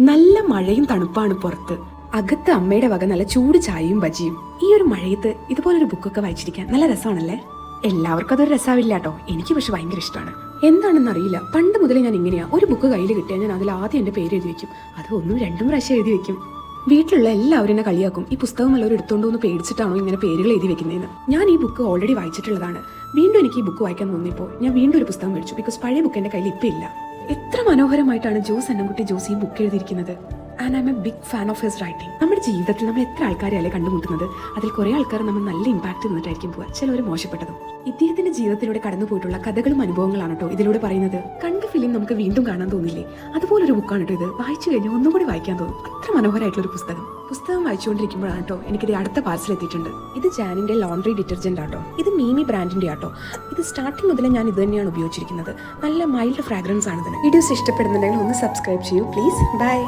നല്ല മഴയും തണുപ്പാണ് പുറത്ത്. അകത്ത് അമ്മയുടെ വക നല്ല ചൂട് ചായയും ബജിയും. ഈ ഒരു മഴയത്ത് ഇതുപോലൊരു ബുക്കൊക്കെ വായിച്ചിരിക്കാൻ നല്ല രസമാണല്ലേ. എല്ലാവർക്കും അതൊരു രസമാവില്ല കേട്ടോ. എനിക്ക് പക്ഷെ ഭയങ്കര ഇഷ്ടമാണ്. എന്താണെന്ന് അറിയില്ല, പണ്ട് മുതലേ ഞാൻ ഇങ്ങനെയാ. ഒരു ബുക്ക് കയ്യിൽ കിട്ടിയാൽ ഞാൻ അതിൽ ആദ്യം എൻ്റെ പേര് എഴുതി വെക്കും. അത് 1-2 പ്രാവശ്യം എഴുതി വെക്കും. വീട്ടിലുള്ള എല്ലാവരും എന്നെ കളിയാക്കും, ഈ പുസ്തകം എല്ലാവരും എടുത്തോണ്ടോ എന്ന് പേടിച്ചിട്ടാണോ ഇങ്ങനെ പേരുകൾ എഴുതി വെക്കുന്നതെന്ന്. ഞാൻ ഈ ബുക്ക് ഓൾറെഡി വായിച്ചിട്ടുള്ളതാണ്. വീണ്ടും എനിക്ക് ഈ ബുക്ക് വായിക്കാൻ തോന്നിയപ്പോൾ ഞാൻ വീണ്ടും ഒരു പുസ്തകം മേടിച്ചു. ബിക്കോസ് പഴയ ബുക്ക് എൻ്റെ കയ്യിൽ ഇപ്പം ഇല്ല. എത്ര മനോഹരമായിട്ടാണ് ജോസ് അന്നംകുട്ടി ജോസ് ഈ ബുക്ക് എഴുതിയിരിക്കുന്നത്. And I am a big fan of his writing. നമ്മുടെ ജീവിതത്തിൽ നമ്മൾ എത്ര ആൾക്കാരെയല്ലേ കണ്ടുമുട്ടുന്നത്. അതിൽ കുറേ ആൾക്കാർ നമ്മൾ നല്ല ഇമ്പാക്ട് തന്നിട്ടായിരിക്കും പോവുക, ചിലവർ മോശപ്പെട്ടതും. ഇദ്ദേഹത്തിന്റെ ജീവിതത്തിലൂടെ കടന്നു പോയിട്ടുള്ള കഥകളും അനുഭവങ്ങളാണ് കേട്ടോ ഇതിലൂടെ പറയുന്നത്. കണ്ട ഫിലിം നമുക്ക് വീണ്ടും കാണാൻ തോന്നില്ലേ, അതുപോലൊരു ബുക്കാണ് കേട്ടോ ഇത്. വായിച്ചു കഴിഞ്ഞാൽ ഒന്നും കൂടി വായിക്കാൻ തോന്നും. അത്ര മനോഹരമായിട്ടുള്ള ഒരു പുസ്തകം വായിച്ചുകൊണ്ടിരിക്കുമ്പോഴാണ് കേട്ടോ എനിക്കിത് അടുത്ത പാർസൽ എത്തിയിട്ടുണ്ട്. ഇത് ജാനിന്റെ ലോണ്ടറി ഡിറ്റർജന്റ് ആട്ടോ. ഇത് മീമി ബ്രാൻഡിന്റെ ആട്ടോ. ഇത് സ്റ്റാർട്ടിംഗ് മുതലേ ഞാൻ ഇത് തന്നെയാണ് ഉപയോഗിച്ചിരിക്കുന്നത്. നല്ല മൈൽഡ് ഫ്രാഗ്രൻസ് ആണ് ഇതിന്. വീഡിയോസ് ഇഷ്ടപ്പെടുന്നുണ്ടെങ്കിൽ ഒന്ന് സബ്സ്ക്രൈബ് ചെയ്യൂ പ്ലീസ്. ബൈ.